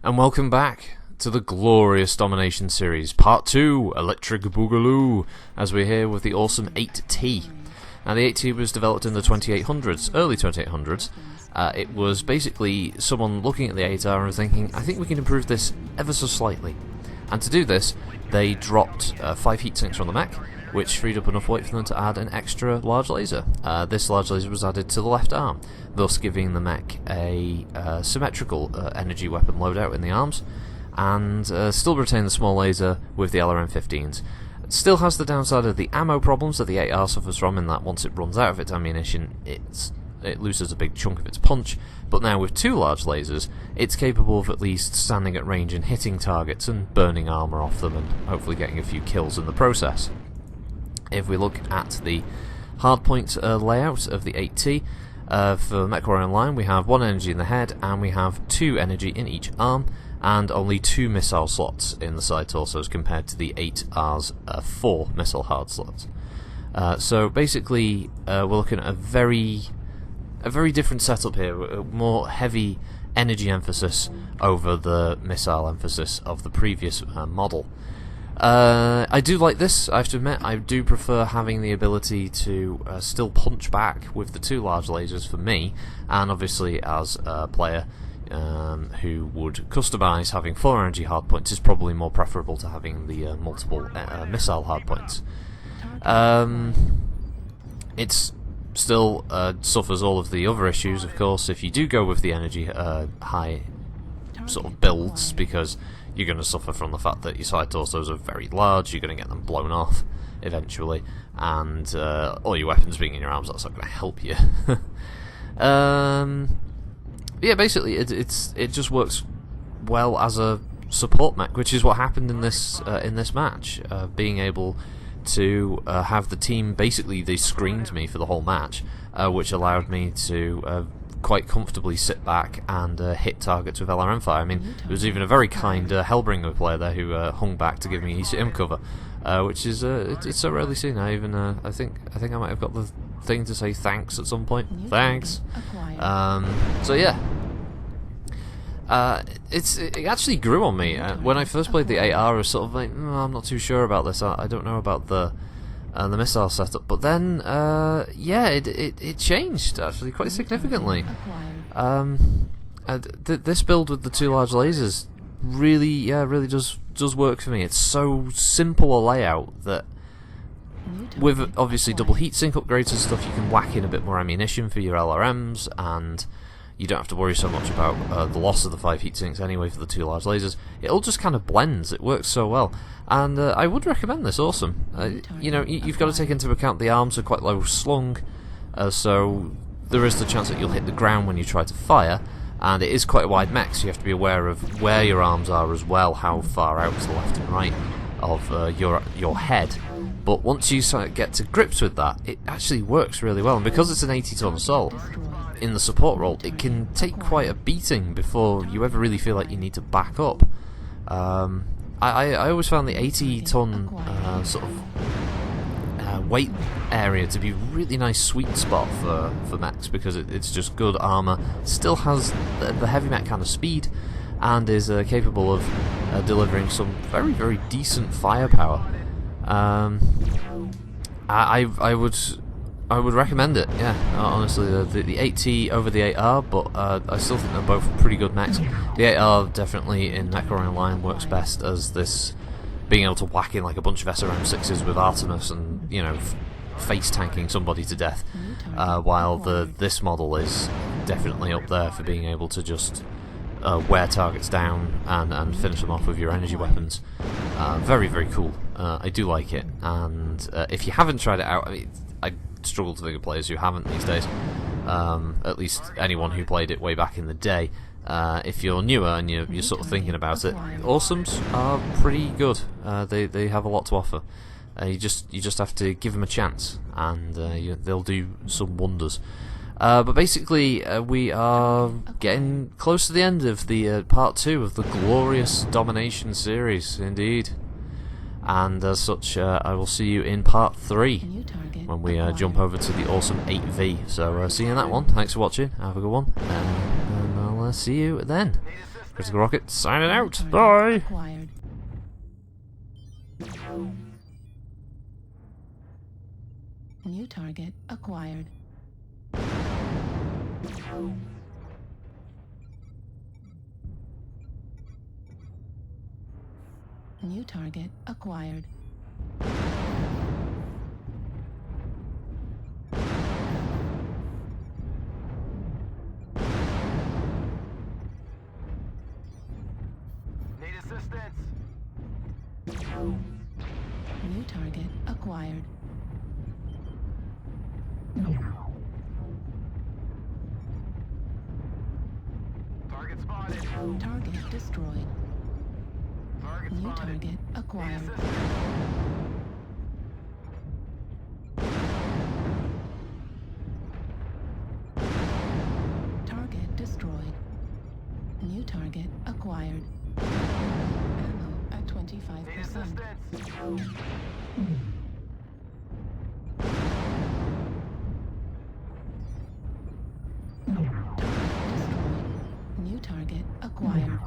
and welcome back to the glorious Domination series, Part 2, Electric Boogaloo, as we're here with the awesome 8T. Now the 8T was developed in the 2800s, early 2800s. It was basically someone looking at the 8R and thinking, I think we can improve this ever so slightly. And to do this, they dropped 5 heatsinks from the mech, which freed up enough weight for them to add an extra large laser. This large laser was added to the left arm, thus giving the mech a symmetrical energy weapon loadout in the arms, and still retain the small laser with the LRM-15s. It still has the downside of the ammo problems that the 8R suffers from, in that once it runs out of its ammunition, it loses a big chunk of its punch, but now with 2 large lasers, it's capable of at least standing at range and hitting targets and burning armor off them and hopefully getting a few kills in the process. If we look at the hardpoint layout of the 8T, for MechWarrior Online we have 1 energy in the head and we have 2 energy in each arm, and only 2 missile slots in the side torsos compared to the 8R's 4 missile hard slots. So basically we're looking at a very different setup here, a more heavy energy emphasis over the missile emphasis of the previous model. I do like this, I have to admit. I do prefer having the ability to still punch back with the 2 large lasers for me, and obviously as a player who would customize having 4 energy hardpoints is probably more preferable to having the multiple missile hardpoints. It's still suffers all of the other issues, of course, if you do go with the energy high sort of builds, because you're going to suffer from the fact that your side torsos are very large, you're going to get them blown off eventually, and all your weapons being in your arms, that's not going to help you. Yeah, basically it just works well as a support mech, which is what happened in this match. Being able to have the team, basically they screened me for the whole match, which allowed me to quite comfortably sit back and hit targets with LRM fire. I mean, there was even a very kind Hellbringer player there who hung back to give me ECM cover, which is it's so rarely seen. I think I might have got the thing to say thanks at some point. Thanks. So yeah. It actually grew on me. When I first played the 8R, I was sort of like, I'm not too sure about this. I don't know about the missile setup. But then, yeah, it changed actually quite significantly. This build with the 2 large lasers really does work for me. It's so simple a layout that, with obviously double heatsink upgrades and stuff, you can whack in a bit more ammunition for your LRMs, and you don't have to worry so much about the loss of the 5 heatsinks anyway for the 2 large lasers. It all just kind of blends. It works so well, and I would recommend this. Awesome. You know, you've got to take into account the arms are quite low slung, so there is the chance that you'll hit the ground when you try to fire, and it is quite a wide mech, so you have to be aware of where your arms are as well, how far out to the left and right of your head. But once you get to grips with that, it actually works really well, and because it's an 80-ton assault, in the support role, it can take quite a beating before you ever really feel like you need to back up. I always found the 80-ton sort of weight area to be a really nice sweet spot for mechs, because it's just good armor, still has the heavy mech kind of speed, and is capable of delivering some very decent firepower. I would recommend it, yeah, honestly. The 8T over the 8R, but I still think they're both pretty good mechs. The 8R definitely in MechWarrior Online works best as this, being able to whack in like a bunch of SRM6s with Artemis and, you know, face tanking somebody to death, while this model is definitely up there for being able to just wear targets down and finish them off with your energy weapons. Very cool. I do like it, and if you haven't tried it out, I mean, I struggle to think of players who haven't these days, at least anyone who played it way back in the day. If you're newer and you're sort of thinking about it, Awesomes are pretty good. They have a lot to offer. You just have to give them a chance, and they'll do some wonders. But basically, we are getting close to the end of the part 2 of the glorious Domination series, indeed. And as such, I will see you in part 3 when we jump over to the awesome 8V. So see you in that one. Thanks for watching. Have a good one, and I'll see you then. Critical Rocket signing out. Target Bye. acquired. New target acquired. New target acquired. Need assistance. New target acquired. Target spotted. Target destroyed. Target New spotted. target Need acquired. assistance. Target destroyed. New target acquired. Ammo at Need 25%. assistance. Target destroyed. New target acquired.